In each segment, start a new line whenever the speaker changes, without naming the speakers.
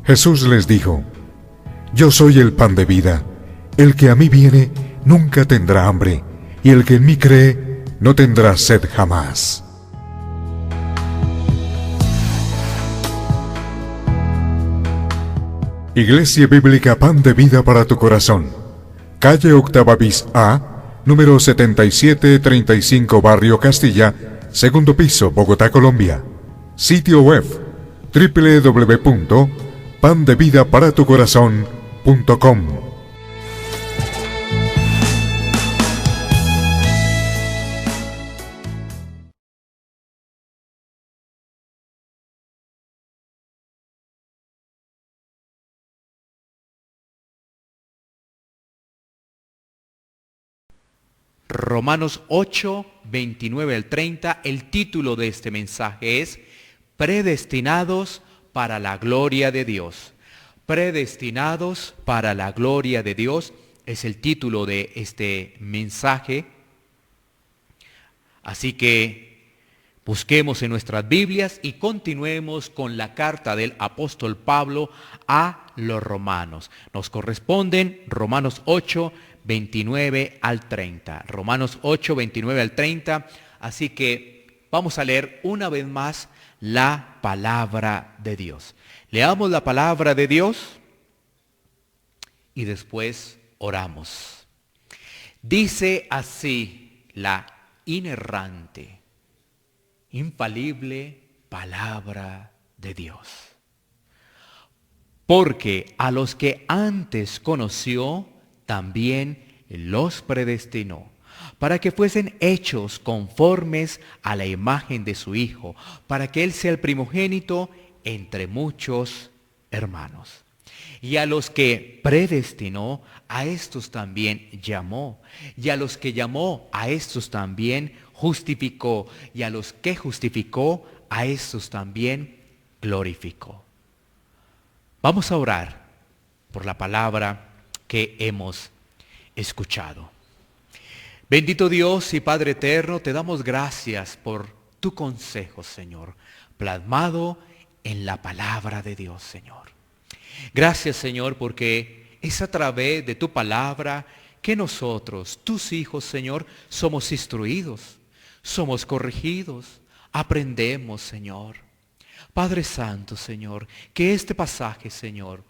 Jesús les dijo: Yo soy el pan de vida. El que a mí viene nunca tendrá hambre, y el que en mí cree no tendrá sed jamás. Iglesia Bíblica Pan de Vida para tu Corazón. Calle Octava Bis A, número 7735, Barrio Castilla, segundo piso, Bogotá, Colombia. Sitio web www.pandevidaparatucorazon.com.
Romanos 8, 29 al 30, el título de este mensaje es Predestinados para la gloria de Dios. Predestinados para la gloria de Dios es el título de este mensaje. Así que busquemos en nuestras Biblias y continuemos con la carta del apóstol Pablo a los romanos. Nos corresponden Romanos 8, 29 al 30. Romanos 8, 29 al 30. Así que vamos a leer una vez más la palabra de Dios. Leamos la palabra de Dios y después oramos. Dice así la inerrante, infalible palabra de Dios. Porque a los que antes conoció, también los predestinó, para que fuesen hechos conformes a la imagen de su Hijo, para que Él sea el primogénito entre muchos hermanos. Y a los que predestinó, a estos también llamó. Y a los que llamó, a estos también justificó. Y a los que justificó, a estos también glorificó. Vamos a orar por la palabra que hemos escuchado. Bendito Dios y Padre eterno, te damos gracias por tu consejo, Señor, plasmado en la palabra de Dios, Señor. Gracias, Señor, porque es a través de tu palabra que nosotros, tus hijos, Señor, somos instruidos, somos corregidos, aprendemos, Señor. Padre Santo, Señor, que este pasaje, Señor,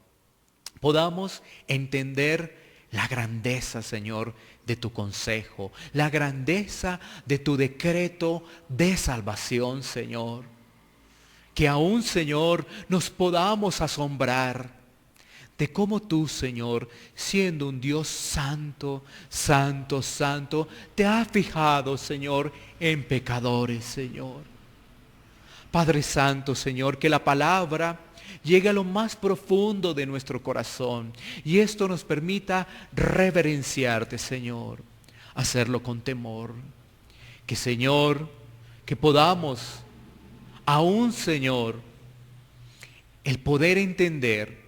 podamos entender la grandeza, Señor, de tu consejo, la grandeza de tu decreto de salvación, Señor. Que aún, Señor, nos podamos asombrar de cómo tú, Señor, siendo un Dios santo, santo, santo, te has fijado, Señor, en pecadores, Señor. Padre Santo, Señor, que la palabra llegue a lo más profundo de nuestro corazón y esto nos permita reverenciarte, Señor, hacerlo con temor. Que, Señor, que podamos aún, Señor, el poder entender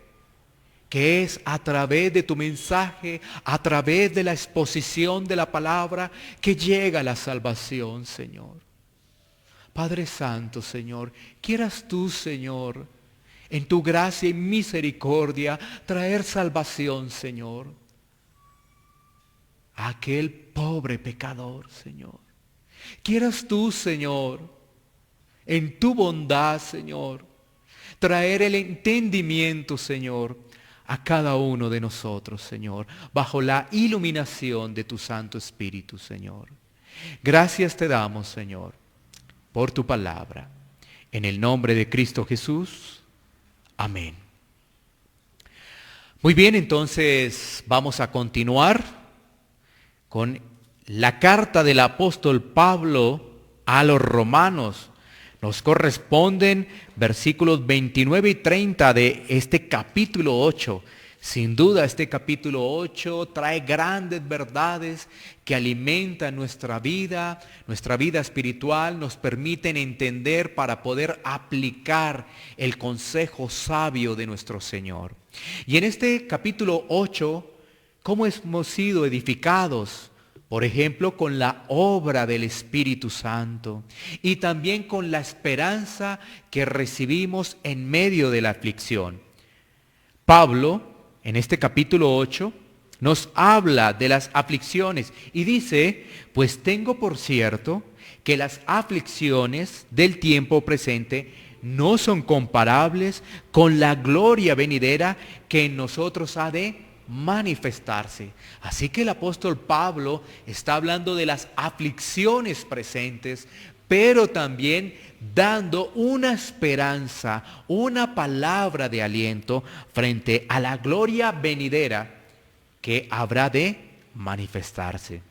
que es a través de tu mensaje, a través de la exposición de la palabra, que llega la salvación, Señor. Padre Santo, Señor, quieras tú, Señor, en tu gracia y misericordia, traer salvación, Señor, a aquel pobre pecador, Señor. Quieras tú, Señor, en tu bondad, Señor, traer el entendimiento, Señor, a cada uno de nosotros, Señor, bajo la iluminación de tu Santo Espíritu, Señor. Gracias te damos, Señor, por tu palabra. En el nombre de Cristo Jesús. Amén. Muy bien, entonces vamos a continuar con la carta del apóstol Pablo a los romanos. Nos corresponden versículos 29 y 30 de este capítulo 8. Sin duda este capítulo 8 trae grandes verdades que alimentan nuestra vida espiritual, nos permiten entender para poder aplicar el consejo sabio de nuestro Señor. Y en este capítulo 8, ¿cómo hemos sido edificados? Por ejemplo, con la obra del Espíritu Santo y también con la esperanza que recibimos en medio de la aflicción. Pablo, en este capítulo 8, nos habla de las aflicciones y dice, pues tengo por cierto que las aflicciones del tiempo presente no son comparables con la gloria venidera que en nosotros ha de manifestarse. Así que el apóstol Pablo está hablando de las aflicciones presentes, pero también dando una esperanza, una palabra de aliento frente a la gloria venidera que habrá de manifestarse.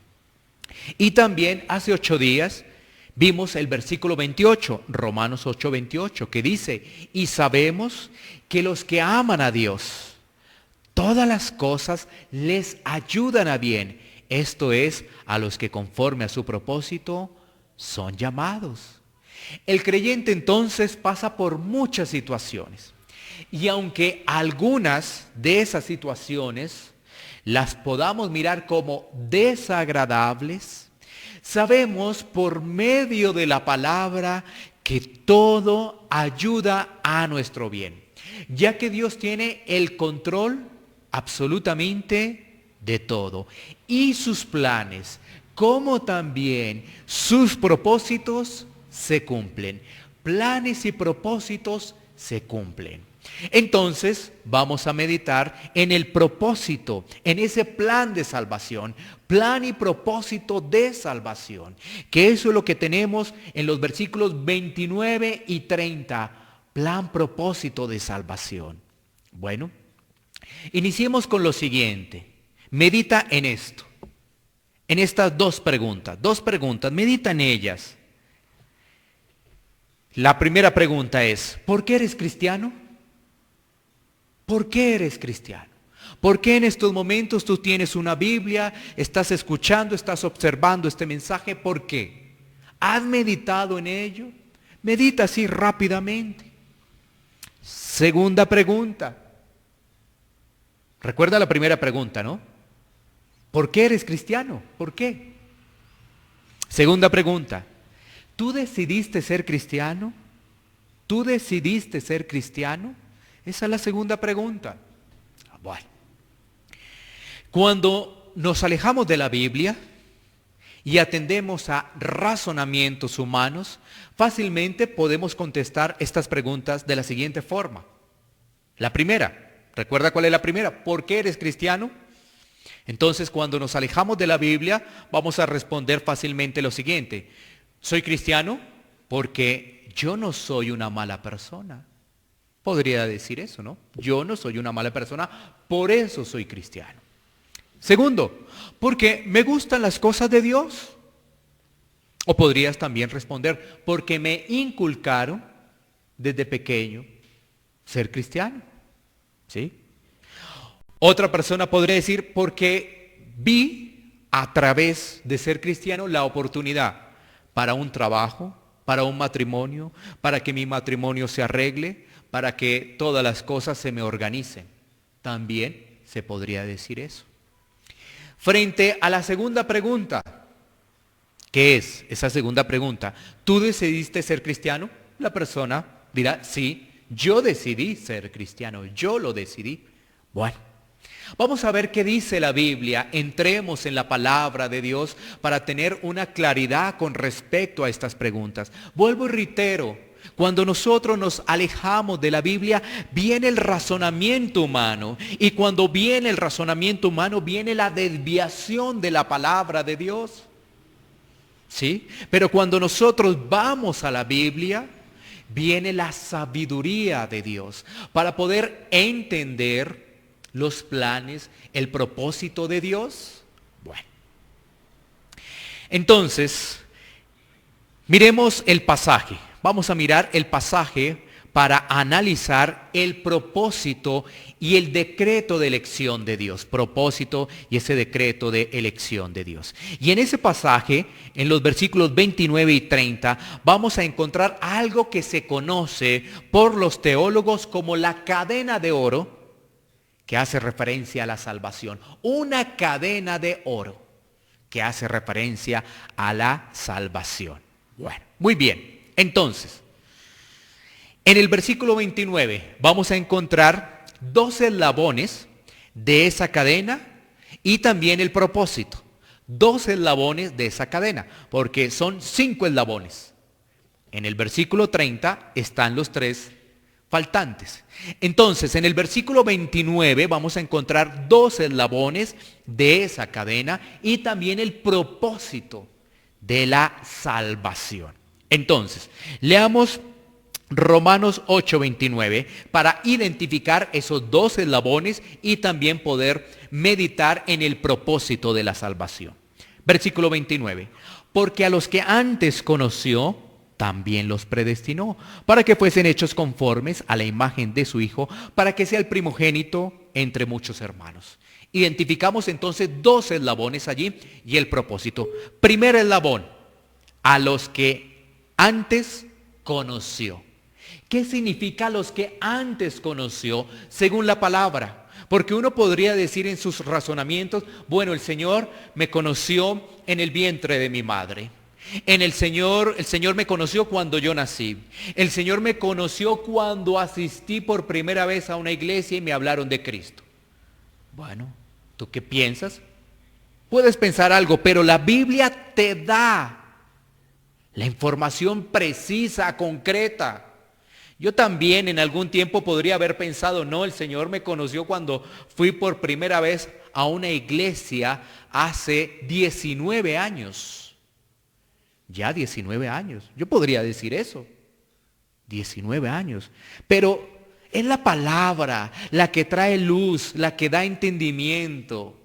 Y también hace 8 días vimos el versículo 28, Romanos 8:28, que dice, y sabemos que los que aman a Dios, todas las cosas les ayudan a bien. Esto es, a los que conforme a su propósito son llamados. El creyente entonces pasa por muchas situaciones. Y aunque algunas de esas situaciones las podamos mirar como desagradables, sabemos por medio de la palabra que todo ayuda a nuestro bien, ya que Dios tiene el control absolutamente de todo. Y sus planes, como también sus propósitos, se cumplen. Planes y propósitos se cumplen. Entonces vamos a meditar en el propósito, en ese plan de salvación, plan y propósito de salvación, que eso es lo que tenemos en los versículos 29 y 30, plan, propósito de salvación. Bueno, iniciemos con lo siguiente, medita en esto, en estas dos preguntas, medita en ellas. La primera pregunta es, ¿por qué eres cristiano? ¿Por qué eres cristiano? ¿Por qué en estos momentos tú tienes una Biblia, estás escuchando, estás observando este mensaje? ¿Por qué? ¿Has meditado en ello? Medita así rápidamente. Segunda pregunta. Recuerda la primera pregunta, ¿no? ¿Por qué eres cristiano? ¿Por qué? Segunda pregunta. ¿Tú decidiste ser cristiano? ¿Tú decidiste ser cristiano? Esa es la segunda pregunta. Bueno, cuando nos alejamos de la Biblia y atendemos a razonamientos humanos, fácilmente podemos contestar estas preguntas de la siguiente forma. La primera, ¿recuerda cuál es la primera? ¿Por qué eres cristiano? Entonces, cuando nos alejamos de la Biblia, vamos a responder fácilmente lo siguiente. Soy cristiano porque yo no soy una mala persona. Podría decir eso, ¿no? Yo no soy una mala persona, por eso soy cristiano. Segundo, porque me gustan las cosas de Dios. O podrías también responder, porque me inculcaron desde pequeño ser cristiano. ¿Sí? Otra persona podría decir, porque vi a través de ser cristiano la oportunidad para un trabajo, para un matrimonio, para que mi matrimonio se arregle, para que todas las cosas se me organicen. También se podría decir eso. Frente a la segunda pregunta, ¿qué es esa segunda pregunta? ¿Tú decidiste ser cristiano? La persona dirá, sí, yo decidí ser cristiano, yo lo decidí. Bueno, vamos a ver qué dice la Biblia. Entremos en la palabra de Dios para tener una claridad con respecto a estas preguntas. Vuelvo y reitero, cuando nosotros nos alejamos de la Biblia, viene el razonamiento humano. Y cuando viene el razonamiento humano, viene la desviación de la palabra de Dios. ¿Sí? Pero cuando nosotros vamos a la Biblia, viene la sabiduría de Dios para poder entender los planes, el propósito de Dios. Bueno. Entonces, miremos el pasaje. Vamos a mirar el pasaje para analizar el propósito y el decreto de elección de Dios. Propósito y ese decreto de elección de Dios. Y en ese pasaje, en los versículos 29 y 30, vamos a encontrar algo que se conoce por los teólogos como la cadena de oro, que hace referencia a la salvación. Una cadena de oro que hace referencia a la salvación. Bueno, muy bien. Entonces, en el versículo 29 vamos a encontrar dos eslabones de esa cadena y también el propósito. Dos eslabones de esa cadena, porque son 5 eslabones. En el versículo 30 están los 3 faltantes. Entonces, en el versículo 29 vamos a encontrar 2 eslabones de esa cadena y también el propósito de la salvación. Entonces, leamos Romanos 8:29 para identificar esos 2 eslabones y también poder meditar en el propósito de la salvación. Versículo 29. Porque a los que antes conoció, también los predestinó, para que fuesen hechos conformes a la imagen de su Hijo, para que sea el primogénito entre muchos hermanos. Identificamos entonces 2 eslabones allí y el propósito. Primer eslabón, a los que antes conoció. ¿Qué significa los que antes conoció según la palabra? Porque uno podría decir en sus razonamientos, bueno, el Señor me conoció en el vientre de mi madre. El Señor me conoció cuando yo nací. El Señor me conoció cuando asistí por primera vez a una iglesia y me hablaron de Cristo. Bueno, ¿tú qué piensas? Puedes pensar algo, pero la Biblia te da la información precisa, concreta. Yo también en algún tiempo podría haber pensado, no, el Señor me conoció cuando fui por primera vez a una iglesia hace 19 años. Ya 19 años. Yo podría decir eso. 19 años. Pero es la palabra la que trae luz, la que da entendimiento.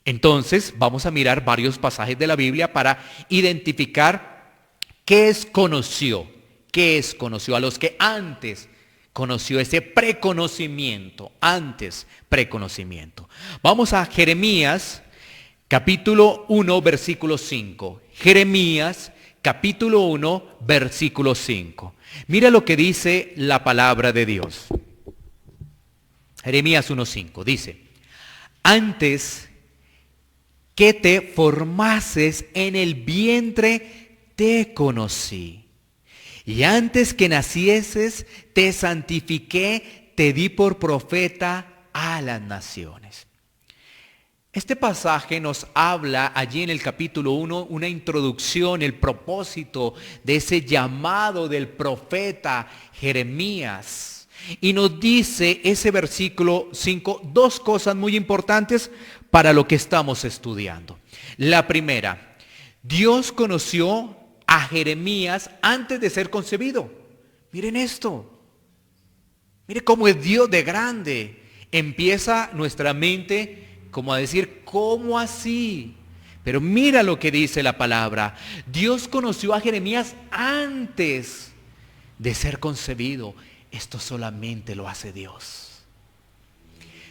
Entonces vamos a mirar varios pasajes de la Biblia para identificar qué es conoció. ¿Qué es conoció? A los que antes conoció, ese preconocimiento, antes preconocimiento. Vamos a Jeremías capítulo 1 versículo 5. Jeremías capítulo 1 versículo 5. Mira lo que dice la palabra de Dios. Jeremías 1:5 dice: antes que te formases en el vientre te conocí. Y antes que nacieses, te santifiqué, te di por profeta a las naciones. Este pasaje nos habla allí en el capítulo 1, una introducción, el propósito de ese llamado del profeta Jeremías. Y nos dice ese versículo 5, 2 cosas muy importantes para lo que estamos estudiando. La primera, Dios conoció a Jeremías antes de ser concebido. Miren esto. Mire cómo es Dios de grande. Empieza nuestra mente como a decir, ¿cómo así? Pero mira lo que dice la palabra. Dios conoció a Jeremías antes de ser concebido. Esto solamente lo hace Dios.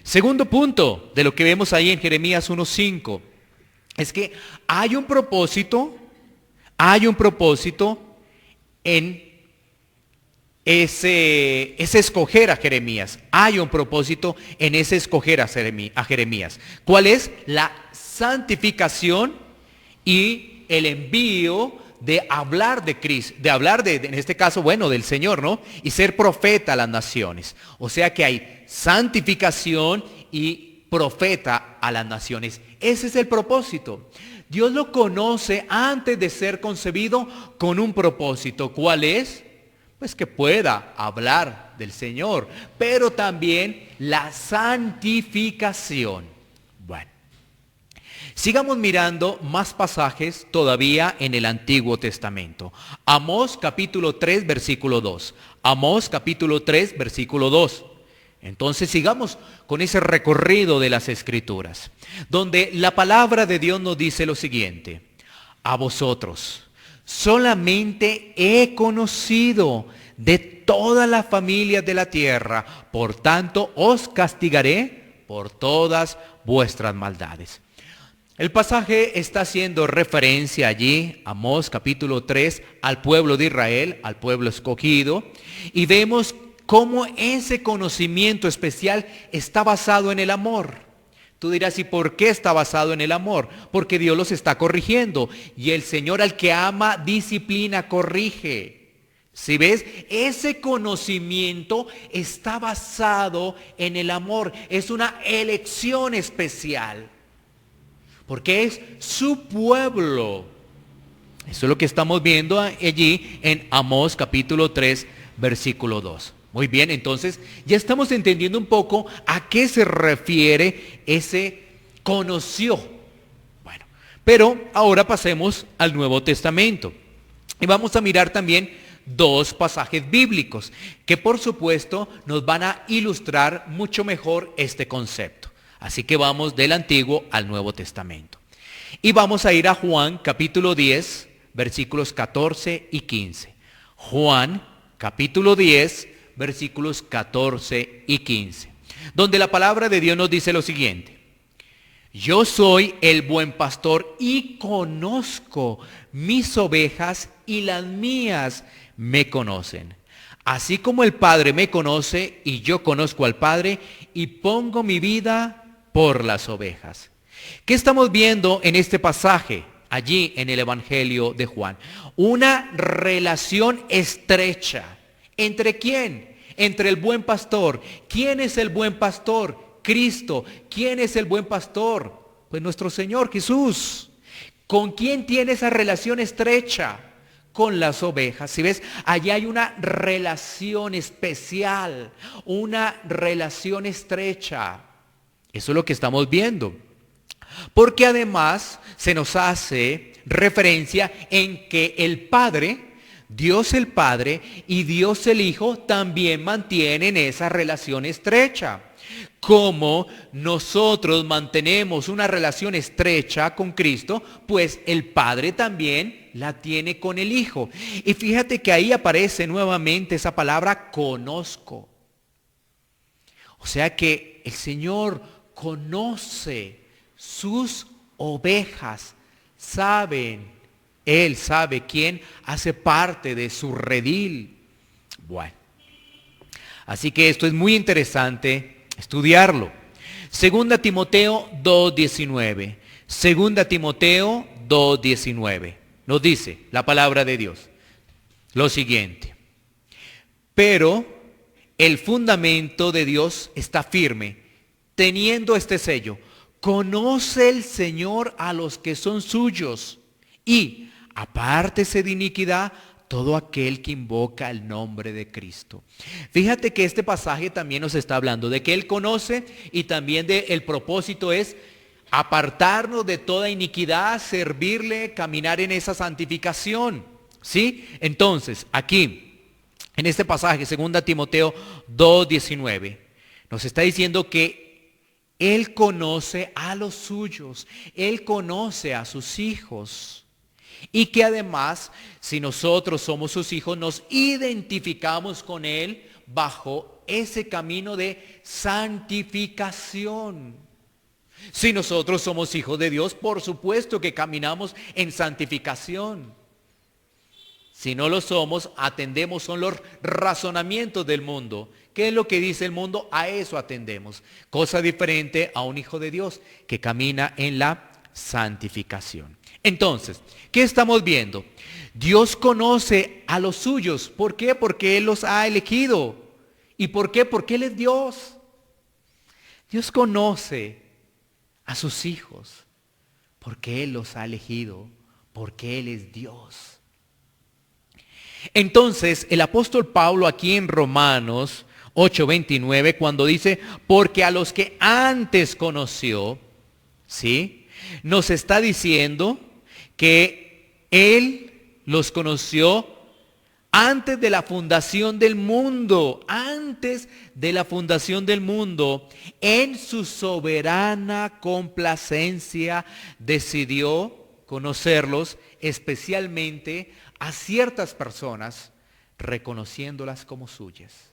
Segundo punto de lo que vemos ahí en Jeremías 1:5 es que hay un propósito en ese escoger a Jeremías. Hay un propósito en ese escoger a Jeremías. ¿Cuál es? La santificación y el envío de hablar de Cristo, de hablar en este caso, bueno, del Señor, ¿no? Y ser profeta a las naciones. O sea que hay santificación y profeta a las naciones. Ese es el propósito. Dios lo conoce antes de ser concebido con un propósito. ¿Cuál es? Pues que pueda hablar del Señor, pero también la santificación. Bueno, sigamos mirando más pasajes todavía en el Antiguo Testamento. Amós capítulo 3 versículo 2. Amós capítulo 3 versículo 2. Entonces sigamos con ese recorrido de las Escrituras, donde la palabra de Dios nos dice lo siguiente: a vosotros solamente he conocido de todas las familias de la tierra, por tanto os castigaré por todas vuestras maldades. El pasaje está haciendo referencia allí, Amós capítulo 3, al pueblo de Israel, al pueblo escogido, y vemos cómo ese conocimiento especial está basado en el amor. Tú dirás, ¿y por qué está basado en el amor? Porque Dios los está corrigiendo. Y el Señor al que ama, disciplina, corrige. Si ves, ese conocimiento está basado en el amor. Es una elección especial. Porque es su pueblo. Eso es lo que estamos viendo allí en Amós capítulo 3, versículo 2. Muy bien, entonces ya estamos entendiendo un poco a qué se refiere ese conoció. Bueno, pero ahora pasemos al Nuevo Testamento. Y vamos a mirar también dos pasajes bíblicos que por supuesto nos van a ilustrar mucho mejor este concepto. Así que vamos del Antiguo al Nuevo Testamento. Y vamos a ir a Juan capítulo 10, versículos 14 y 15. Juan capítulo 10, versículos 14 y 15. Donde la palabra de Dios nos dice lo siguiente. Yo soy el buen pastor y conozco mis ovejas y las mías me conocen. Así como el Padre me conoce y yo conozco al Padre y pongo mi vida por las ovejas. ¿Qué estamos viendo en este pasaje allí en el Evangelio de Juan? Una relación estrecha. ¿Entre quién? Entre el buen pastor. ¿Quién es el buen pastor? Cristo. ¿Quién es el buen pastor? Pues nuestro Señor Jesús. ¿Con quién tiene esa relación estrecha? Con las ovejas. Si ves, allí hay una relación especial, una relación estrecha. Eso es lo que estamos viendo. Porque además se nos hace referencia en que el Padre, Dios el Padre y Dios el Hijo también mantienen esa relación estrecha. Como nosotros mantenemos una relación estrecha con Cristo, pues el Padre también la tiene con el Hijo. Y fíjate que ahí aparece nuevamente esa palabra conozco. O sea que el Señor conoce sus ovejas, Él sabe quién hace parte de su redil. Bueno, así que esto es muy interesante estudiarlo. Segunda Timoteo 2:19. Segunda Timoteo 2:19. Nos dice la palabra de Dios lo siguiente. Pero el fundamento de Dios está firme, teniendo este sello. Conoce el Señor a los que son suyos y apártese de iniquidad todo aquel que invoca el nombre de Cristo. Fíjate que este pasaje también nos está hablando de que Él conoce y también el propósito es apartarnos de toda iniquidad, servirle, caminar en esa santificación. ¿Sí? Entonces, aquí, en este pasaje, 2 Timoteo 2:19, nos está diciendo que Él conoce a los suyos, Él conoce a sus hijos. Y que además, si nosotros somos sus hijos, nos identificamos con Él bajo ese camino de santificación. Si nosotros somos hijos de Dios, por supuesto que caminamos en santificación. Si no lo somos, atendemos son los razonamientos del mundo. ¿Qué es lo que dice el mundo? A eso atendemos. Cosa diferente a un hijo de Dios que camina en la santificación. Entonces, ¿qué estamos viendo? Dios conoce a los suyos. ¿Por qué? Porque Él los ha elegido. ¿Y por qué? Porque Él es Dios. Dios conoce a sus hijos porque Él los ha elegido, porque Él es Dios. Entonces, el apóstol Pablo aquí en Romanos 8:29, cuando dice, porque a los que antes conoció, ¿sí? Nos está diciendo que Él los conoció antes de la fundación del mundo, antes de la fundación del mundo, en su soberana complacencia decidió conocerlos, especialmente a ciertas personas, reconociéndolas como suyas.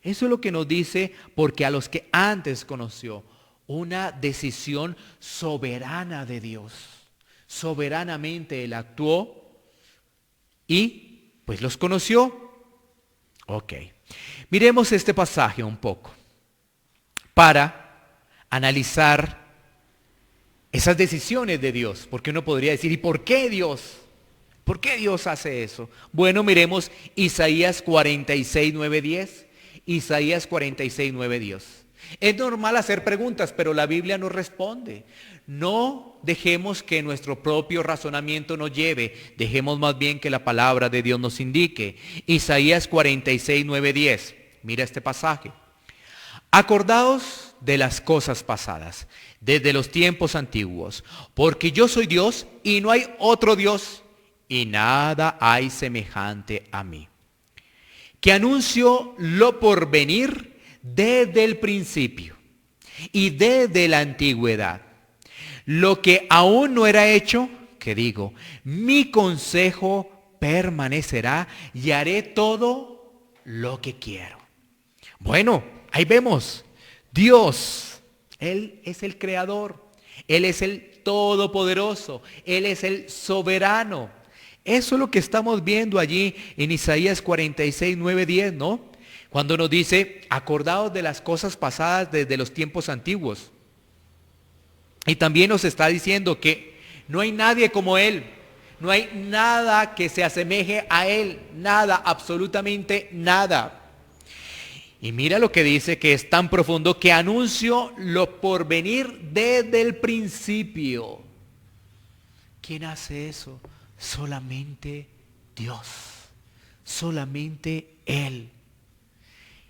Eso es lo que nos dice, porque a los que antes conoció, una decisión soberana de Dios. Soberanamente Él actuó y pues los conoció. Ok. Miremos este pasaje un poco para analizar esas decisiones de Dios. Porque uno podría decir, ¿y por qué Dios? ¿Por qué Dios hace eso? Bueno, miremos Isaías 46, 9, 10. Isaías 46, 9, 10. Es normal hacer preguntas, pero la Biblia nos responde. No dejemos que nuestro propio razonamiento nos lleve. Dejemos más bien que la palabra de Dios nos indique. Isaías 46, 9, 10. Mira este pasaje. Acordaos de las cosas pasadas, desde los tiempos antiguos, porque yo soy Dios y no hay otro Dios, y nada hay semejante a mí, que anuncio lo por venir desde el principio y desde la antigüedad. Lo que aún no era hecho, que digo, mi consejo permanecerá y haré todo lo que quiero. Bueno, ahí vemos, Dios, Él es el creador, Él es el todopoderoso, Él es el soberano. Eso es lo que estamos viendo allí en Isaías 46, 9, 10, ¿no? Cuando nos dice, acordaos de las cosas pasadas desde los tiempos antiguos. Y también nos está diciendo que no hay nadie como Él. No hay nada que se asemeje a Él. Nada, absolutamente nada. Y mira lo que dice, que es tan profundo, que anuncio lo por venir desde el principio. ¿Quién hace eso? Solamente Dios. Solamente Él.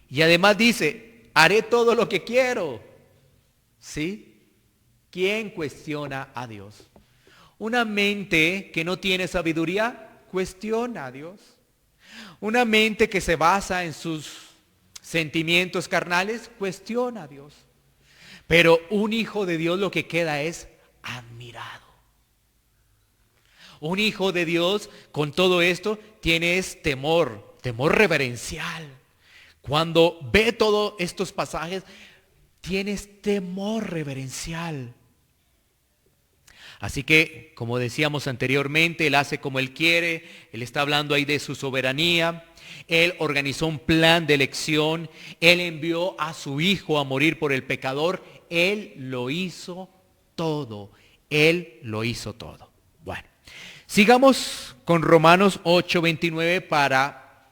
Y además dice, haré todo lo que quiero. ¿Sí? ¿Quién cuestiona a Dios? Una mente que no tiene sabiduría, cuestiona a Dios. Una mente que se basa en sus sentimientos carnales, cuestiona a Dios. Pero un hijo de Dios lo que queda es admirado. Un hijo de Dios con todo esto tiene temor, temor reverencial. Cuando ve todos estos pasajes, tienes temor reverencial. Así que, como decíamos anteriormente, Él hace como Él quiere. Él está hablando ahí de su soberanía. Él organizó un plan de elección. Él envió a su Hijo a morir por el pecador. Él lo hizo todo. Él lo hizo todo. Bueno, sigamos con Romanos 8:29 para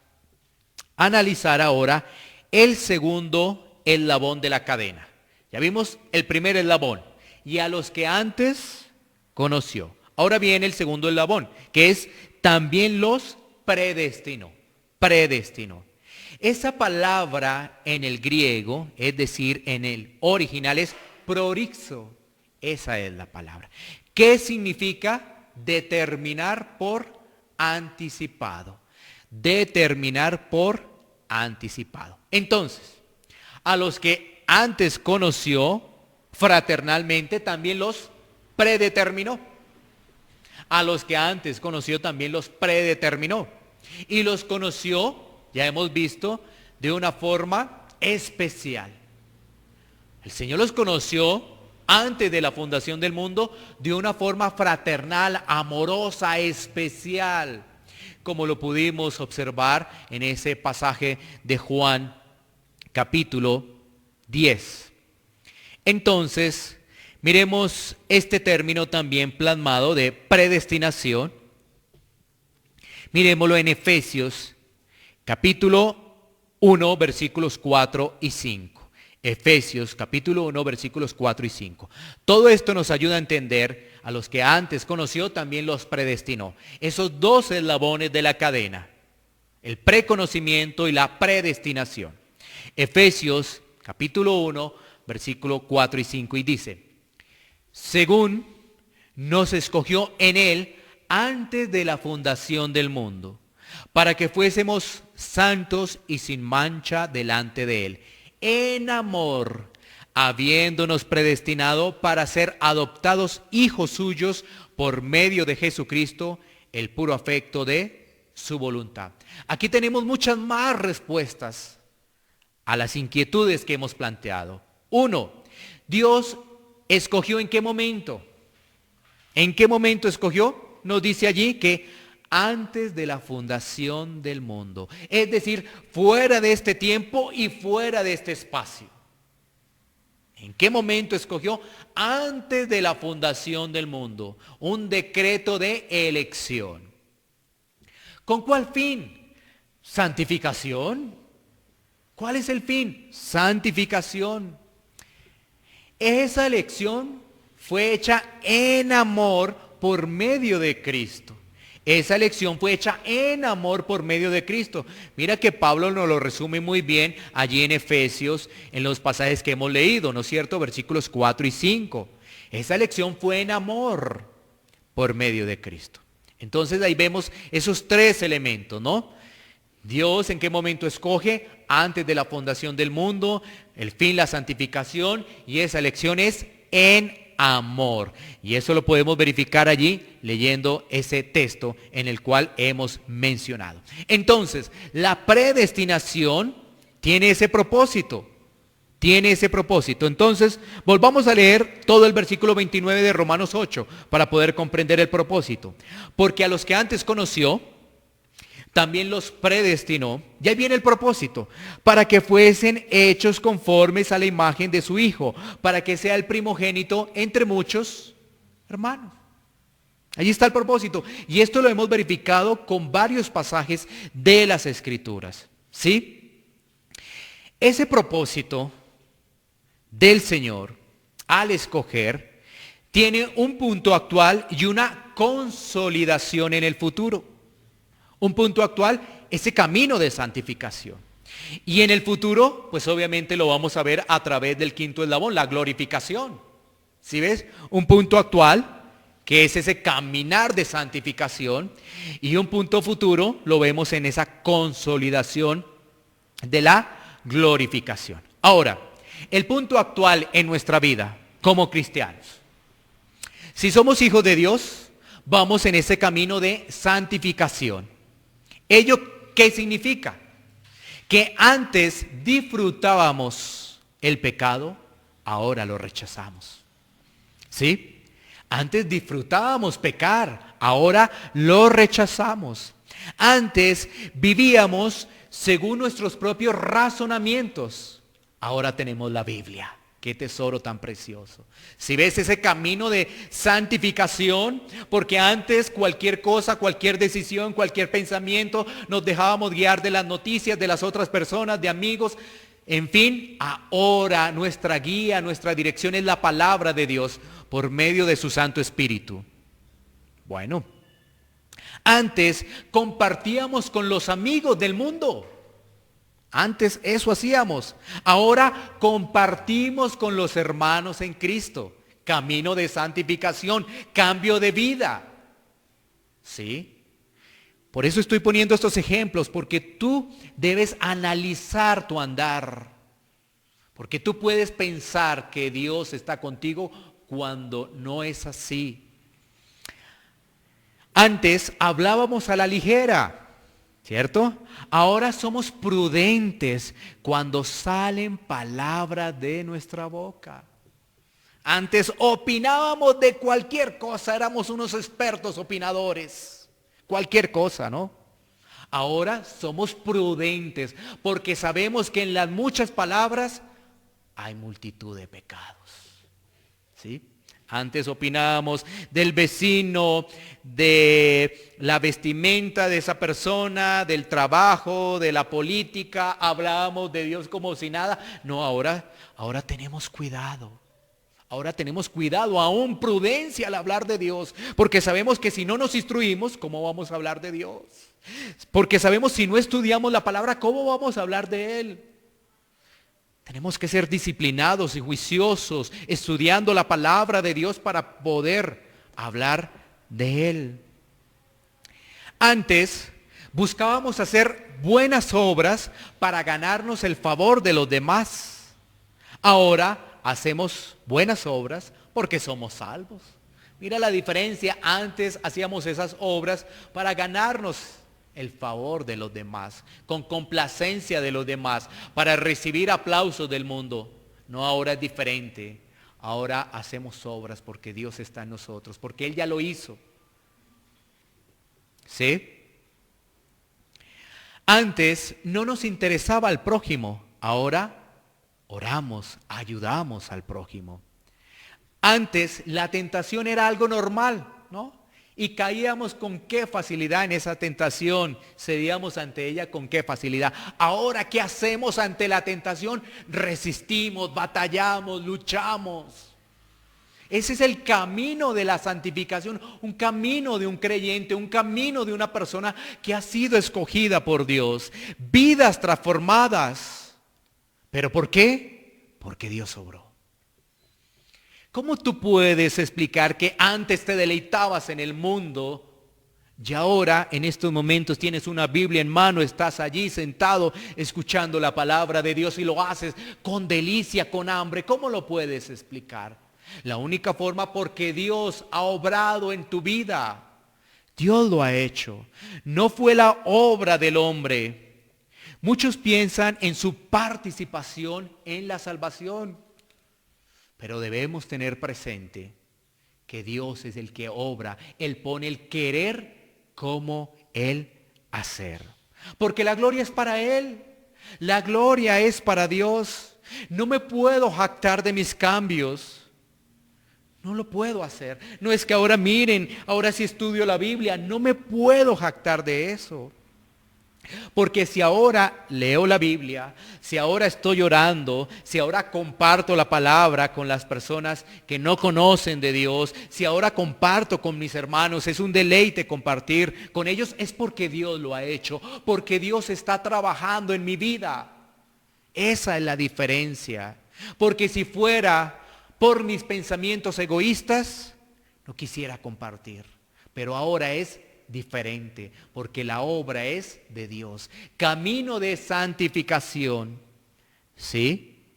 analizar ahora el segundo eslabón de la cadena. Ya vimos el primer eslabón. Y a los que antes conoció. Ahora viene el segundo eslabón, que es también los predestinó. Predestinó. Esa palabra en el griego, es decir, en el original es prorixo. Esa es la palabra. ¿Qué significa? Determinar por anticipado. Determinar por anticipado. Entonces, a los que antes conoció fraternalmente, también los predeterminó. A los que antes conoció también los predeterminó. Y los conoció, ya hemos visto, de una forma especial. El Señor los conoció antes de la fundación del mundo de una forma fraternal, amorosa, especial, como lo pudimos observar en ese pasaje de Juan capítulo 10. Entonces, miremos este término también plasmado de predestinación. Miremoslo en Efesios capítulo 1, versículos 4 y 5. Efesios capítulo 1, versículos 4 y 5. Todo esto nos ayuda a entender a los que antes conoció, también los predestinó. Esos dos eslabones de la cadena, el preconocimiento y la predestinación. Efesios capítulo 1, versículo 4 y 5, y dice, según nos escogió en Él antes de la fundación del mundo, para que fuésemos santos y sin mancha delante de Él, en amor, habiéndonos predestinado para ser adoptados hijos suyos por medio de Jesucristo, el puro afecto de su voluntad. Aquí tenemos muchas más respuestas a las inquietudes que hemos planteado. 1. Dios escogió ¿en qué momento? ¿En qué momento escogió? Nos dice allí que antes de la fundación del mundo. Es decir, fuera de este tiempo y fuera de este espacio. ¿En qué momento escogió? Antes de la fundación del mundo. Un decreto de elección. ¿Con cuál fin? Santificación. ¿Cuál es el fin? Santificación. Esa elección fue hecha en amor por medio de Cristo. Esa elección fue hecha en amor por medio de Cristo. Mira que Pablo nos lo resume muy bien allí en Efesios, en los pasajes que hemos leído, ¿no es cierto? Versículos 4 y 5. Esa elección fue en amor por medio de Cristo. Entonces ahí vemos esos tres elementos, ¿no? Dios en qué momento escoge, antes de la fundación del mundo, el fin, la santificación, y esa elección es en amor. Y eso lo podemos verificar allí leyendo ese texto en el cual hemos mencionado. Entonces, la predestinación tiene ese propósito. Tiene ese propósito. Entonces, volvamos a leer todo el versículo 29 de Romanos 8 para poder comprender el propósito. Porque a los que antes conoció, también los predestinó, ya viene el propósito, para que fuesen hechos conformes a la imagen de su Hijo, para que sea el primogénito entre muchos hermanos. Allí está el propósito. Y esto lo hemos verificado con varios pasajes de las Escrituras. ¿Sí? Ese propósito del Señor, al escoger, tiene un punto actual y una consolidación en el futuro. Un punto actual, ese camino de santificación. Y en el futuro, pues obviamente lo vamos a ver a través del quinto eslabón, la glorificación. ¿Sí ves? Un punto actual, que es ese caminar de santificación, y un punto futuro lo vemos en esa consolidación de la glorificación. Ahora, el punto actual en nuestra vida como cristianos. Si somos hijos de Dios, vamos en ese camino de santificación. ¿Ello qué significa? Que antes disfrutábamos el pecado, ahora lo rechazamos. ¿Sí? Antes disfrutábamos pecar, ahora lo rechazamos. Antes vivíamos según nuestros propios razonamientos, ahora tenemos la Biblia. Qué tesoro tan precioso. Si ves ese camino de santificación, porque antes cualquier cosa, cualquier decisión, cualquier pensamiento, nos dejábamos guiar de las noticias de las otras personas, de amigos. En fin, ahora nuestra guía, nuestra dirección es la palabra de Dios por medio de su Santo Espíritu. Bueno, antes compartíamos con los amigos del mundo. Antes eso hacíamos. Ahora compartimos con los hermanos en Cristo. Camino de santificación, cambio de vida. ¿Sí? Por eso estoy poniendo estos ejemplos, porque tú debes analizar tu andar. Porque tú puedes pensar que Dios está contigo cuando no es así. Antes hablábamos a la ligera. ¿Cierto? Ahora somos prudentes cuando salen palabras de nuestra boca. Antes opinábamos de cualquier cosa, éramos unos expertos opinadores. Cualquier cosa, ¿no? Ahora somos prudentes porque sabemos que en las muchas palabras hay multitud de pecados. ¿Sí? Antes opinábamos del vecino, de la vestimenta de esa persona, del trabajo, de la política. Hablábamos de Dios como si nada. No, ahora tenemos cuidado. Ahora tenemos cuidado, aún prudencia al hablar de Dios. Porque sabemos que si no nos instruimos, ¿cómo vamos a hablar de Dios? Porque sabemos si no estudiamos la palabra, ¿cómo vamos a hablar de Él? Tenemos que ser disciplinados y juiciosos, estudiando la palabra de Dios para poder hablar de Él. Antes buscábamos hacer buenas obras para ganarnos el favor de los demás. Ahora hacemos buenas obras porque somos salvos. Mira la diferencia. Antes hacíamos esas obras para ganarnos el favor de los demás, con complacencia de los demás, para recibir aplausos del mundo. No, ahora es diferente. Ahora hacemos obras porque Dios está en nosotros, porque Él ya lo hizo. ¿Sí? Antes no nos interesaba al prójimo, ahora oramos, ayudamos al prójimo. Antes la tentación era algo normal, ¿no? Y caíamos con qué facilidad en esa tentación, cedíamos ante ella con qué facilidad. Ahora, ¿qué hacemos ante la tentación? Resistimos, batallamos, luchamos. Ese es el camino de la santificación, un camino de un creyente, un camino de una persona que ha sido escogida por Dios. Vidas transformadas. ¿Pero por qué? Porque Dios obró. ¿Cómo tú puedes explicar que antes te deleitabas en el mundo y ahora en estos momentos tienes una Biblia en mano, estás allí sentado escuchando la palabra de Dios y lo haces con delicia, con hambre? ¿Cómo lo puedes explicar? La única forma, porque Dios ha obrado en tu vida. Dios lo ha hecho. No fue la obra del hombre. Muchos piensan en su participación en la salvación. Pero debemos tener presente que Dios es el que obra. Él pone el querer como el hacer. Porque la gloria es para Él. La gloria es para Dios. No me puedo jactar de mis cambios. No lo puedo hacer. No es que ahora miren, ahora sí estudio la Biblia. No me puedo jactar de eso. Porque si ahora leo la Biblia, si ahora estoy orando, si ahora comparto la palabra con las personas que no conocen de Dios, si ahora comparto con mis hermanos, es un deleite compartir con ellos, es porque Dios lo ha hecho, porque Dios está trabajando en mi vida. Esa es la diferencia. Porque si fuera por mis pensamientos egoístas, no quisiera compartir. Pero ahora es diferente, porque la obra es de Dios. Camino de santificación. ¿Sí?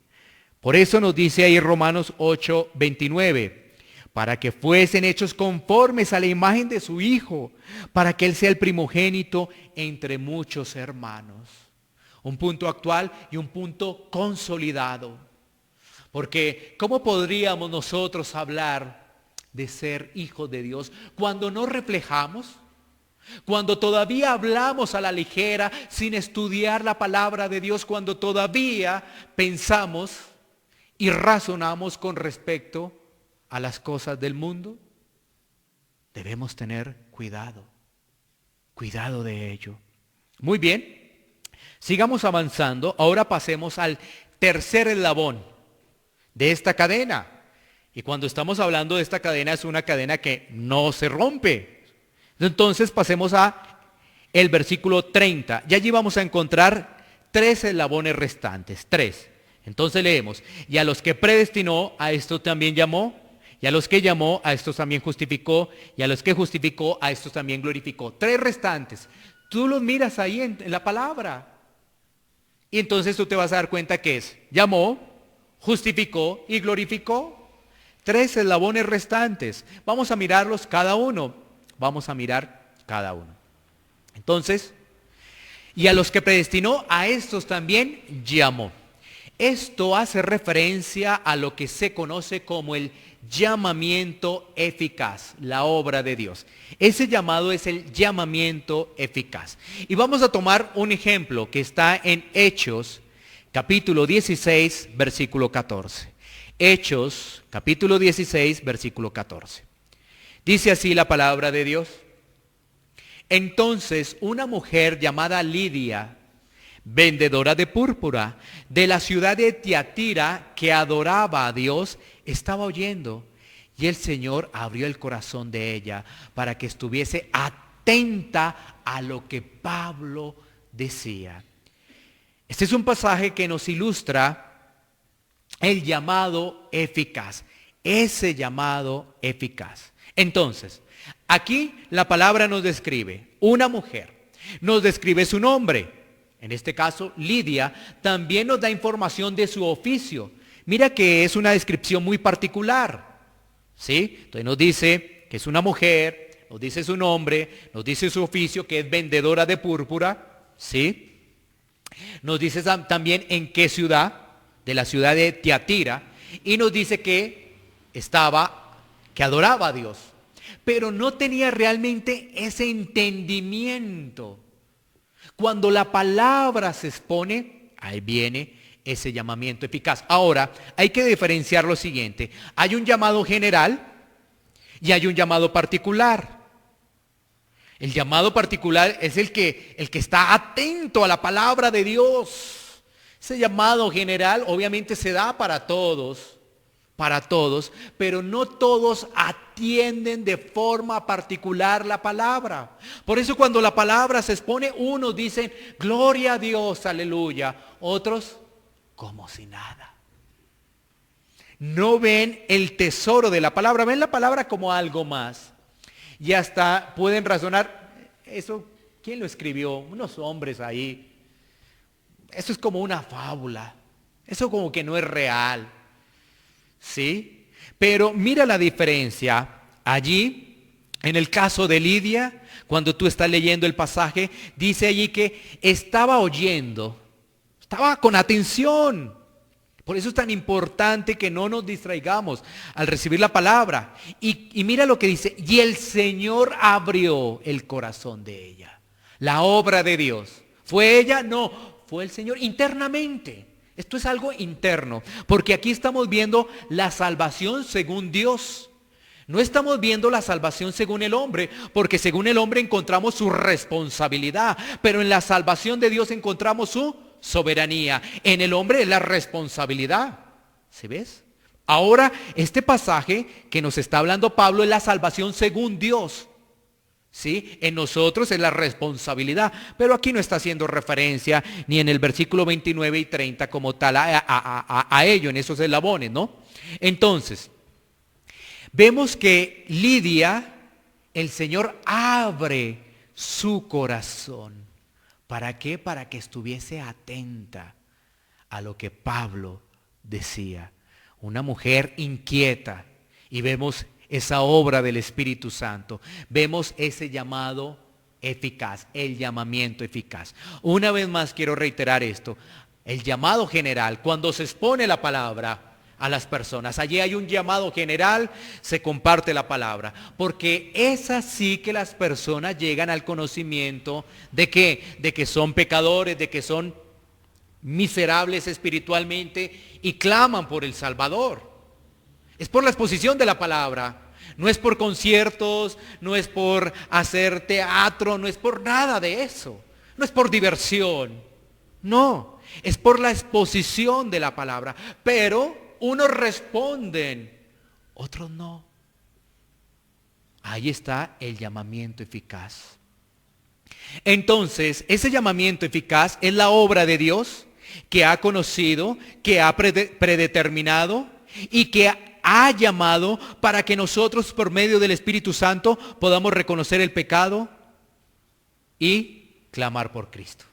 Por eso nos dice ahí Romanos 8:29, para que fuesen hechos conformes a la imagen de su Hijo, para que Él sea el primogénito entre muchos hermanos. Un punto actual y un punto consolidado. Porque ¿cómo podríamos nosotros hablar de ser hijos de Dios cuando no reflejamos? Cuando todavía hablamos a la ligera sin estudiar la palabra de Dios, cuando todavía pensamos y razonamos con respecto a las cosas del mundo, debemos tener cuidado de ello. Muy bien, sigamos avanzando. Ahora pasemos al tercer eslabón de esta cadena. Y cuando estamos hablando de esta cadena, es una cadena que no se rompe. Entonces pasemos a el versículo 30. Y allí vamos a encontrar 3 eslabones restantes. 3. Entonces leemos. Y a los que predestinó, a estos también llamó. Y a los que llamó, a estos también justificó. Y a los que justificó, a estos también glorificó. 3 restantes. Tú los miras ahí en la palabra. Y entonces tú te vas a dar cuenta que es llamó, justificó y glorificó. 3 eslabones restantes. Vamos a mirarlos cada uno. Vamos a mirar cada uno. Entonces, y a los que predestinó, a estos también llamó. Esto hace referencia a lo que se conoce como el llamamiento eficaz, la obra de Dios. Ese llamado es el llamamiento eficaz. Y vamos a tomar un ejemplo que está en Hechos, capítulo 16, versículo 14. Hechos, capítulo 16, versículo 14. Dice así la palabra de Dios. Entonces una mujer llamada Lidia, vendedora de púrpura, de la ciudad de Tiatira, que adoraba a Dios, estaba oyendo. Y el Señor abrió el corazón de ella para que estuviese atenta a lo que Pablo decía. Este es un pasaje que nos ilustra el llamado eficaz. Ese llamado eficaz. Entonces, aquí la palabra nos describe una mujer, nos describe su nombre, en este caso Lidia, también nos da información de su oficio. Mira que es una descripción muy particular, ¿sí? Entonces nos dice que es una mujer, nos dice su nombre, nos dice su oficio, que es vendedora de púrpura, ¿sí? Nos dice también en qué ciudad, de la ciudad de Tiatira, y nos dice que adoraba a Dios, pero no tenía realmente ese entendimiento. Cuando la palabra se expone, ahí viene ese llamamiento eficaz. Ahora, hay que diferenciar lo siguiente. Hay un llamado general y hay un llamado particular. El llamado particular es el que está atento a la palabra de Dios. Ese llamado general obviamente se da para todos, pero no todos atienden de forma particular la palabra. Por eso cuando la palabra se expone, unos dicen, gloria a Dios, aleluya. Otros, como si nada. No ven el tesoro de la palabra, ven la palabra como algo más. Y hasta pueden razonar, eso, ¿quién lo escribió? Unos hombres ahí. Eso es como una fábula. Eso como que no es real. ¿Sí? Pero mira la diferencia. Allí, en el caso de Lidia, cuando tú estás leyendo el pasaje, dice allí que estaba oyendo, estaba con atención. Por eso es tan importante que no nos distraigamos al recibir la palabra. Y mira lo que dice, y el Señor abrió el corazón de ella. La obra de Dios. ¿Fue ella? No, fue el Señor internamente. Esto es algo interno, porque aquí estamos viendo la salvación según Dios. No estamos viendo la salvación según el hombre, porque según el hombre encontramos su responsabilidad, pero en la salvación de Dios encontramos su soberanía. En el hombre es la responsabilidad. ¿Sí ves? Ahora, este pasaje que nos está hablando Pablo es la salvación según Dios. ¿Sí? En nosotros es la responsabilidad, pero aquí no está haciendo referencia ni en el versículo 29 y 30 como tal a ello, en esos eslabones, ¿no? Entonces, vemos que Lidia, el Señor abre su corazón. ¿Para qué? Para que estuviese atenta a lo que Pablo decía. Una mujer inquieta, y vemos esa obra del Espíritu Santo. Vemos ese llamado eficaz, el llamamiento eficaz. Una vez más quiero reiterar esto. El llamado general, cuando se expone la palabra a las personas, allí hay un llamado general, se comparte la palabra. Porque es así que las personas llegan al conocimiento de que son pecadores, de que son miserables espiritualmente y claman por el Salvador. Es por la exposición de la palabra. No es por conciertos, no es por hacer teatro, no es por nada de eso. No es por diversión. No, es por la exposición de la palabra. Pero unos responden, otros no. Ahí está el llamamiento eficaz. Entonces, ese llamamiento eficaz es la obra de Dios que ha conocido, que ha predeterminado y que ha llamado para que nosotros por medio del Espíritu Santo podamos reconocer el pecado y clamar por Cristo.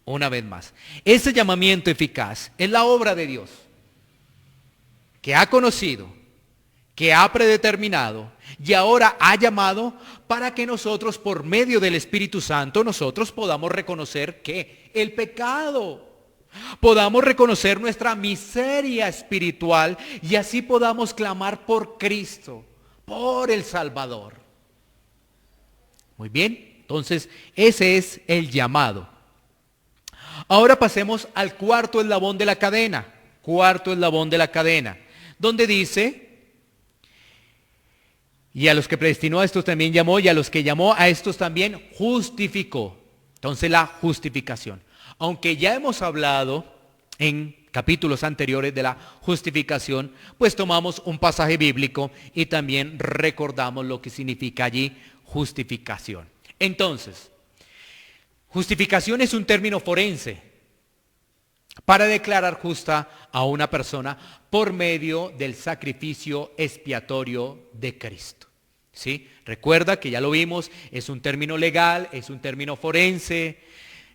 Una vez más, ese llamamiento eficaz es la obra de Dios que ha conocido, que ha predeterminado y ahora ha llamado para que nosotros por medio del Espíritu Santo nosotros podamos reconocer que el pecado, podamos reconocer nuestra miseria espiritual y así podamos clamar por Cristo, por el Salvador. Muy bien, entonces ese es el llamado. Ahora pasemos al cuarto eslabón de la cadena. Cuarto eslabón de la cadena, donde dice, y a los que predestinó a estos también llamó, y a los que llamó a estos también justificó. Entonces la justificación. Aunque ya hemos hablado en capítulos anteriores de la justificación, pues tomamos un pasaje bíblico y también recordamos lo que significa allí justificación. Entonces, justificación es un término forense para declarar justa a una persona por medio del sacrificio expiatorio de Cristo. ¿Sí? Recuerda que ya lo vimos, es un término legal, es un término forense,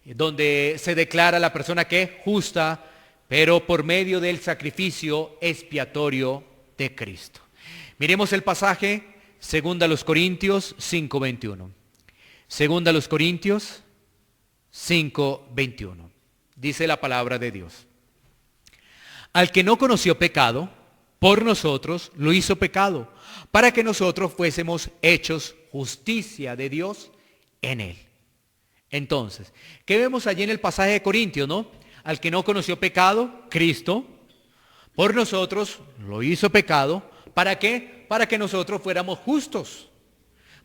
donde se declara a la persona que es justa, pero por medio del sacrificio expiatorio de Cristo. Miremos el pasaje, 2 Corintios 5:21. 2 Corintios 5:21. Dice la palabra de Dios. Al que no conoció pecado, por nosotros lo hizo pecado, para que nosotros fuésemos hechos justicia de Dios en él. Entonces, ¿qué vemos allí en el pasaje de Corintios, no? Al que no conoció pecado, Cristo, por nosotros lo hizo pecado. ¿Para qué? Para que nosotros fuéramos justos.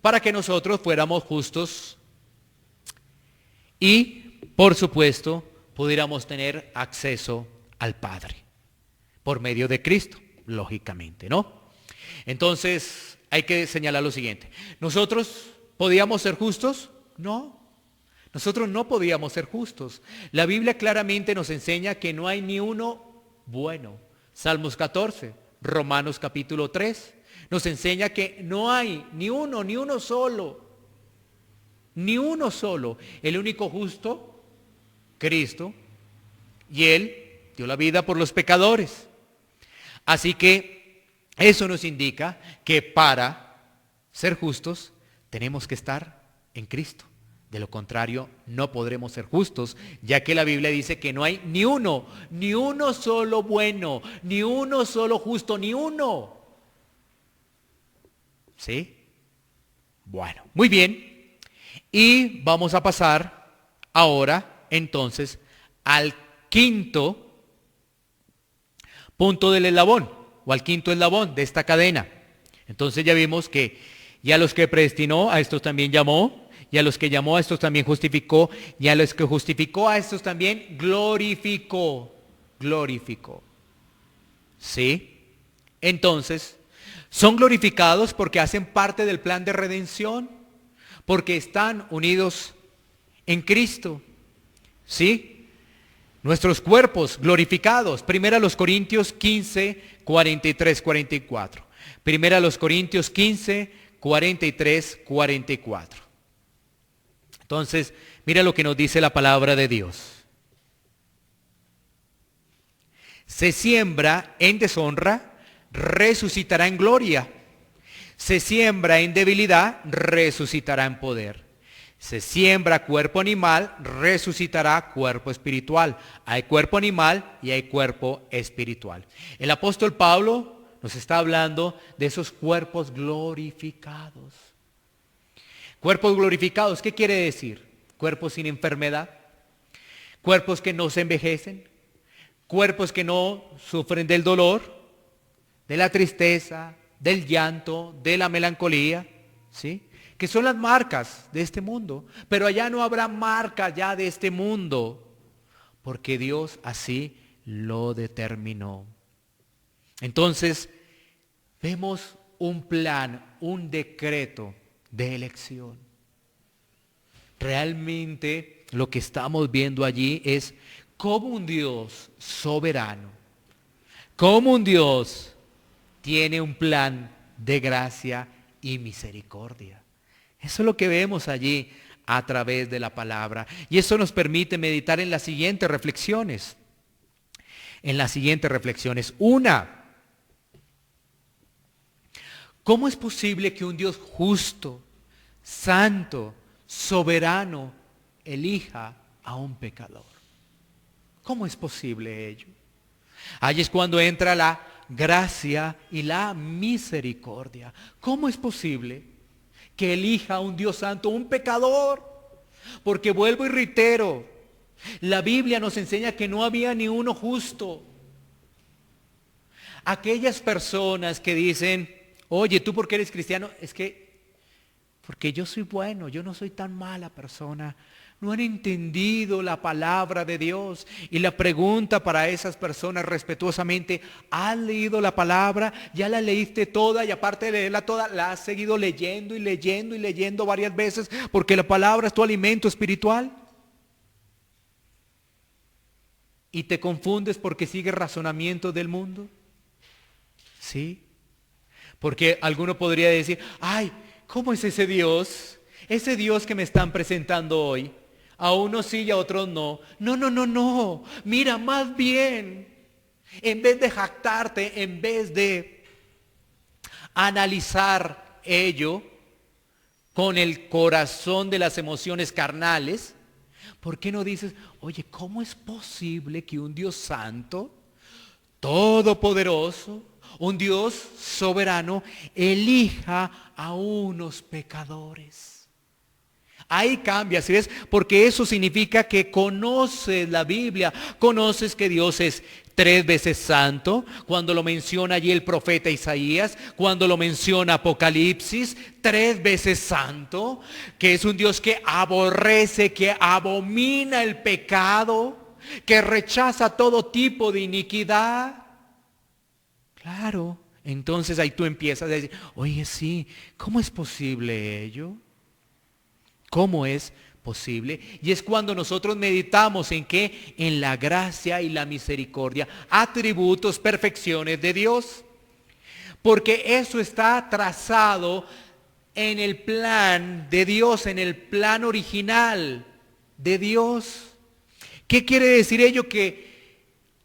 para que nosotros fuéramos justos y, por supuesto, pudiéramos tener acceso al Padre por medio de Cristo, lógicamente, ¿no? Entonces, hay que señalar lo siguiente. ¿Nosotros podíamos ser justos? No. Nosotros no podíamos ser justos. La Biblia claramente nos enseña que no hay ni uno bueno. Salmos 14, Romanos capítulo 3, nos enseña que no hay ni uno solo. Ni uno solo. El único justo, Cristo, y Él dio la vida por los pecadores. Así que eso nos indica que para ser justos tenemos que estar en Cristo. De lo contrario, no podremos ser justos, ya que la Biblia dice que no hay ni uno solo bueno, ni uno solo justo, ni uno. ¿Sí? Bueno, muy bien. Y vamos a pasar ahora, entonces, al quinto punto del eslabón, o al quinto eslabón de esta cadena. Entonces ya vimos que ya los que predestinó, a estos también llamó. Y a los que llamó a estos también justificó. Y a los que justificó a estos también glorificó. Glorificó. ¿Sí? Entonces, son glorificados porque hacen parte del plan de redención. Porque están unidos en Cristo. ¿Sí? Nuestros cuerpos glorificados. Primera los Corintios 15, 43, 44. Primera los Corintios 15, 43, 44. Entonces, mira lo que nos dice la palabra de Dios. Se siembra en deshonra, resucitará en gloria. Se siembra en debilidad, resucitará en poder. Se siembra cuerpo animal, resucitará cuerpo espiritual. Hay cuerpo animal y hay cuerpo espiritual. El apóstol Pablo nos está hablando de esos cuerpos glorificados. Cuerpos glorificados, ¿qué quiere decir? Cuerpos sin enfermedad, cuerpos que no se envejecen, cuerpos que no sufren del dolor, de la tristeza, del llanto, de la melancolía, ¿sí? Que son las marcas de este mundo. Pero allá no habrá marca ya de este mundo, porque Dios así lo determinó. Entonces, vemos un plan, un decreto de elección. Realmente lo que estamos viendo allí es cómo un Dios soberano, cómo un Dios tiene un plan de gracia y misericordia. Eso es lo que vemos allí a través de la palabra. Y eso nos permite meditar en las siguientes reflexiones. Una, ¿cómo es posible que un Dios justo, santo, soberano, elija a un pecador? ¿Cómo es posible ello? Ahí es cuando entra la gracia y la misericordia. ¿Cómo es posible que elija a un Dios santo, un pecador? Porque vuelvo y reitero, la Biblia nos enseña que no había ni uno justo. Aquellas personas que dicen, oye, tú porque eres cristiano, es que porque yo soy bueno, yo no soy tan mala persona. No han entendido la palabra de Dios. Y la pregunta para esas personas respetuosamente, ¿has leído la palabra? ¿Ya la leíste toda? Y aparte de leerla toda, la has seguido leyendo y leyendo y leyendo varias veces porque la palabra es tu alimento espiritual. ¿Y te confundes porque sigues razonamientos del mundo? ¿Sí? Porque alguno podría decir, ay, ¿cómo es ese Dios? Ese Dios que me están presentando hoy. A unos sí y a otros no. No. Mira, más bien, en vez de jactarte, en vez de analizar ello con el corazón de las emociones carnales, ¿por qué no dices, oye, ¿cómo es posible que un Dios santo, todopoderoso, un Dios soberano, elija a unos pecadores? Ahí cambia, ¿sí ves? Porque eso significa que conoces la Biblia, conoces que Dios es 3 veces santo, cuando lo menciona allí el profeta Isaías, cuando lo menciona Apocalipsis, 3 veces santo, que es un Dios que aborrece, que abomina el pecado, que rechaza todo tipo de iniquidad. Claro, entonces ahí tú empiezas a decir, oye, sí, ¿cómo es posible ello? ¿Cómo es posible? Y es cuando nosotros meditamos en qué, en la gracia y la misericordia, atributos, perfecciones de Dios. Porque eso está trazado en el plan de Dios, en el plan original de Dios. ¿Qué quiere decir ello? Que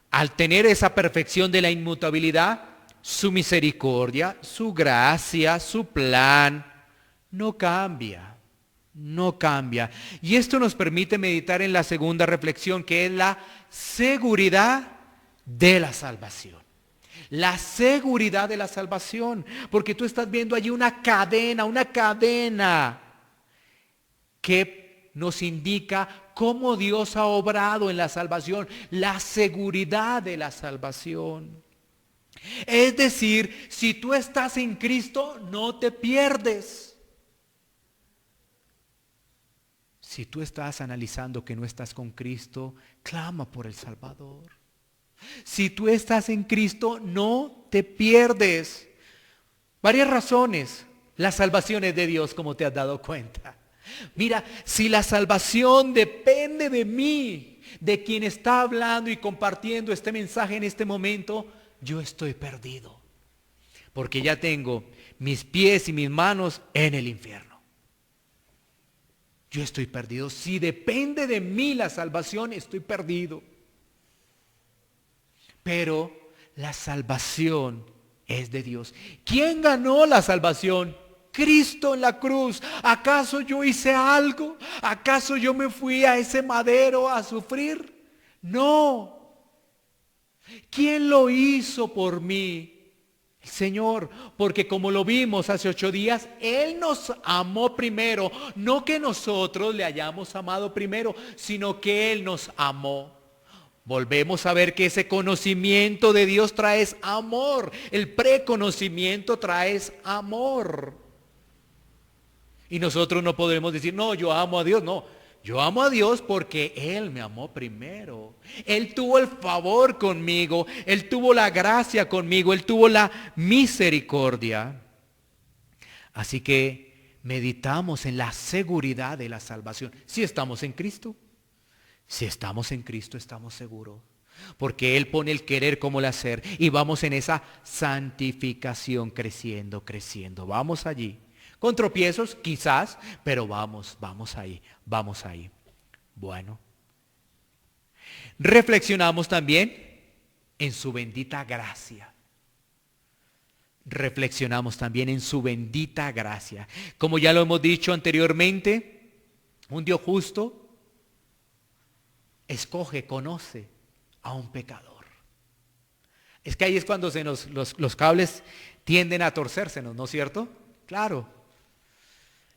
al tener esa perfección de la inmutabilidad, su misericordia, su gracia, su plan, no cambia. No cambia. Y esto nos permite meditar en la segunda reflexión, que es la seguridad de la salvación. La seguridad de la salvación. Porque tú estás viendo allí una cadena que nos indica cómo Dios ha obrado en la salvación. La seguridad de la salvación. Es decir, si tú estás en Cristo, no te pierdes. Si tú estás analizando que no estás con Cristo, clama por el Salvador. Si tú estás en Cristo, no te pierdes. Varias razones. La salvación es de Dios, como te has dado cuenta. Mira, si la salvación depende de mí, de quien está hablando y compartiendo este mensaje en este momento, yo estoy perdido. Porque ya tengo mis pies y mis manos en el infierno. Yo estoy perdido. Si depende de mí la salvación, estoy perdido. Pero la salvación es de Dios. ¿Quién ganó la salvación? Cristo en la cruz. ¿Acaso yo hice algo? ¿Acaso yo me fui a ese madero a sufrir? No. ¿Quién lo hizo por mí? El Señor, porque como lo vimos hace 8 días, Él nos amó primero, no que nosotros le hayamos amado primero, sino que Él nos amó. Volvemos a ver que ese conocimiento de Dios trae amor, el preconocimiento trae amor. Y nosotros no podremos decir, no, yo amo a Dios, no. Yo amo a Dios porque Él me amó primero. Él tuvo el favor conmigo. Él tuvo la gracia conmigo. Él tuvo la misericordia. Así que meditamos en la seguridad de la salvación. Si estamos en Cristo. Si estamos en Cristo estamos seguros. Porque Él pone el querer como el hacer. Y vamos en esa santificación creciendo. Vamos allí. Con tropiezos, quizás, pero vamos ahí. Bueno. Reflexionamos también en su bendita gracia. Como ya lo hemos dicho anteriormente, un Dios justo conoce a un pecador. Es que ahí es cuando los cables tienden a torcérsenos, ¿no es cierto? Claro.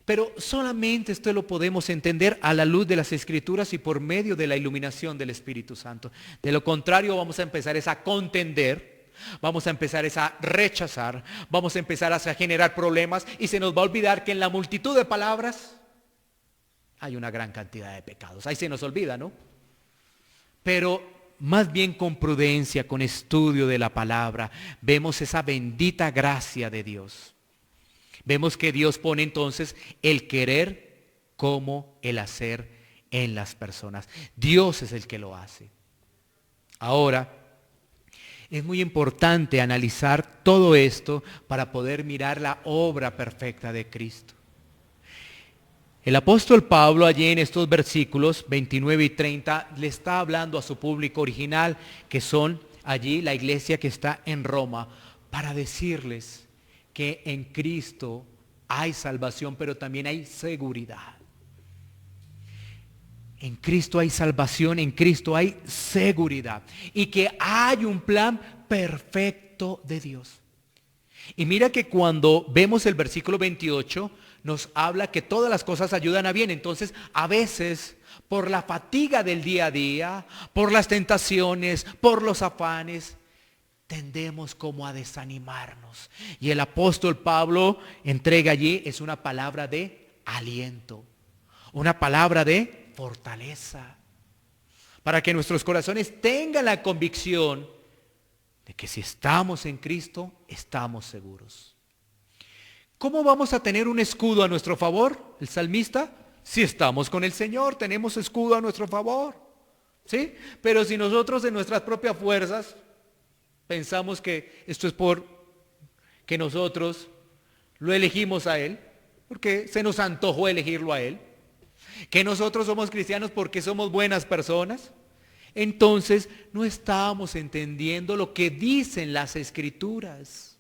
Pero solamente esto lo podemos entender a la luz de las Escrituras y por medio de la iluminación del Espíritu Santo. De lo contrario vamos a empezar a contender, vamos a empezar a rechazar, vamos a empezar a generar problemas y se nos va a olvidar que en la multitud de palabras hay una gran cantidad de pecados. Ahí se nos olvida, ¿no? Pero más bien con prudencia, con estudio de la palabra, vemos esa bendita gracia de Dios. Vemos que Dios pone entonces el querer como el hacer en las personas. Dios es el que lo hace. Ahora, es muy importante analizar todo esto para poder mirar la obra perfecta de Cristo. El apóstol Pablo allí en estos versículos 29 y 30 le está hablando a su público original, que son allí la iglesia que está en Roma, para decirles que en Cristo hay salvación, pero también hay seguridad. En Cristo hay salvación, en Cristo hay seguridad. Y que hay un plan perfecto de Dios. Y mira que cuando vemos el versículo 28, nos habla que todas las cosas ayudan a bien. Entonces, a veces, por la fatiga del día a día, por las tentaciones, por los afanes, tendemos como a desanimarnos. Y el apóstol Pablo entrega allí, es una palabra de aliento, una palabra de fortaleza, para que nuestros corazones tengan la convicción de que si estamos en Cristo, estamos seguros. ¿Cómo vamos a tener un escudo a nuestro favor, el salmista? Si estamos con el Señor, tenemos escudo a nuestro favor, ¿sí? Pero si nosotros en nuestras propias fuerzas pensamos que esto es por que nosotros lo elegimos a Él, porque se nos antojó elegirlo a Él, que nosotros somos cristianos porque somos buenas personas, entonces no estamos entendiendo lo que dicen las Escrituras.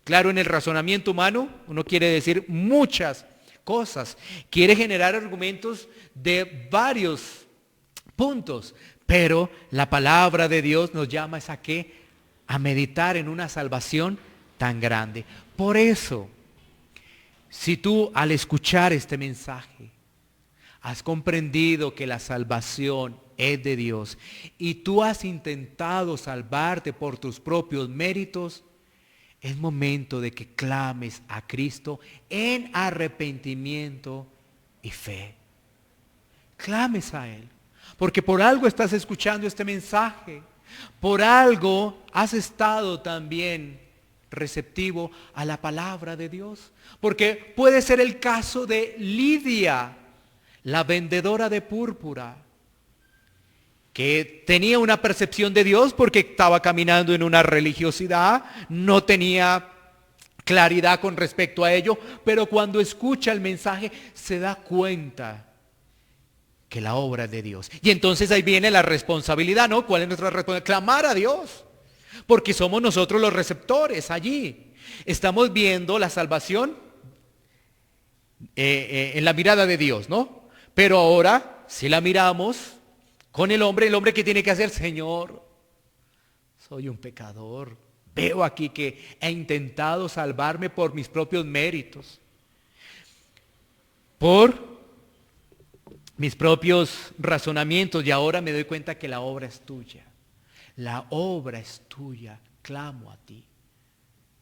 Claro, en el razonamiento humano uno quiere decir muchas cosas, quiere generar argumentos de varios puntos, pero la palabra de Dios nos llama ¿a qué? A meditar en una salvación tan grande. Por eso, si tú al escuchar este mensaje has comprendido que la salvación es de Dios y tú has intentado salvarte por tus propios méritos, es momento de que clames a Cristo en arrepentimiento y fe. Clames a Él, porque por algo estás escuchando este mensaje, por algo has estado también receptivo a la palabra de Dios, porque puede ser el caso de Lidia, la vendedora de púrpura, que tenía una percepción de Dios porque estaba caminando en una religiosidad, no tenía claridad con respecto a ello, pero cuando escucha el mensaje se da cuenta que la obra es de Dios. Y entonces ahí viene la responsabilidad, ¿no? ¿Cuál es nuestra responsabilidad? Clamar a Dios, porque somos nosotros los receptores allí. Estamos viendo la salvación en la mirada de Dios, ¿no? Pero ahora, si la miramos con el hombre que tiene que hacer, Señor, soy un pecador. Veo aquí que he intentado salvarme por mis propios méritos, por mis propios razonamientos, y ahora me doy cuenta que la obra es tuya. La obra es tuya. Clamo a ti.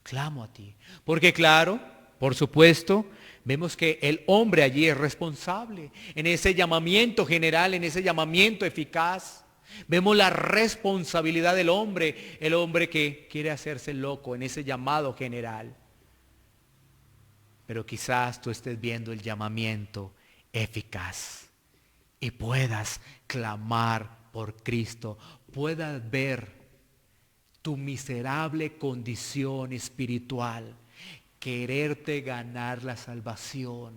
Clamo a ti. Porque claro, por supuesto, vemos que el hombre allí es responsable. En ese llamamiento general, en ese llamamiento eficaz, vemos la responsabilidad del hombre, el hombre que quiere hacerse loco en ese llamado general. Pero quizás tú estés viendo el llamamiento eficaz y puedas clamar por Cristo, puedas ver tu miserable condición espiritual, quererte ganar la salvación,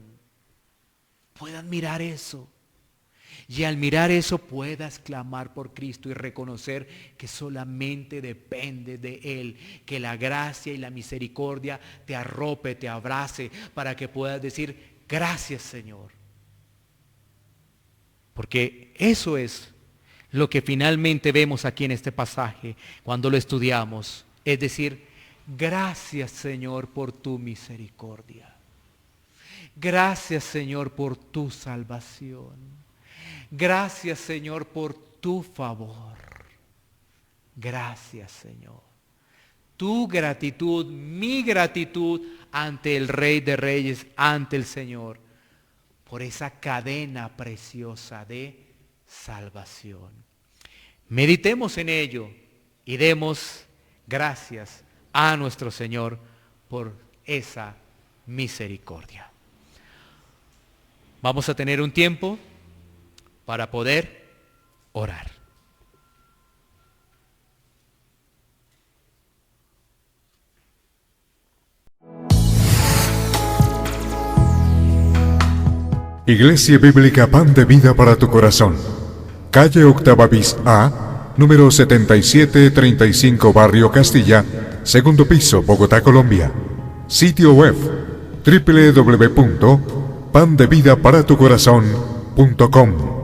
puedas mirar eso. Y al mirar eso puedas clamar por Cristo y reconocer que solamente depende de Él, que la gracia y la misericordia te arrope, te abrace, para que puedas decir, gracias Señor. Porque eso es lo que finalmente vemos aquí en este pasaje cuando lo estudiamos. Es decir, gracias Señor por tu misericordia. Gracias Señor por tu salvación. Gracias Señor por tu favor. Gracias Señor. Tu gratitud, mi gratitud ante el Rey de Reyes, ante el Señor, por esa cadena preciosa de salvación. Meditemos en ello y demos gracias a nuestro Señor por esa misericordia. Vamos a tener un tiempo para poder orar.
Iglesia Bíblica Pan de Vida para tu Corazón. Calle Octava Bis A, número 7735, Barrio Castilla, segundo piso, Bogotá, Colombia. Sitio web www.pandevidaparatucorazon.com.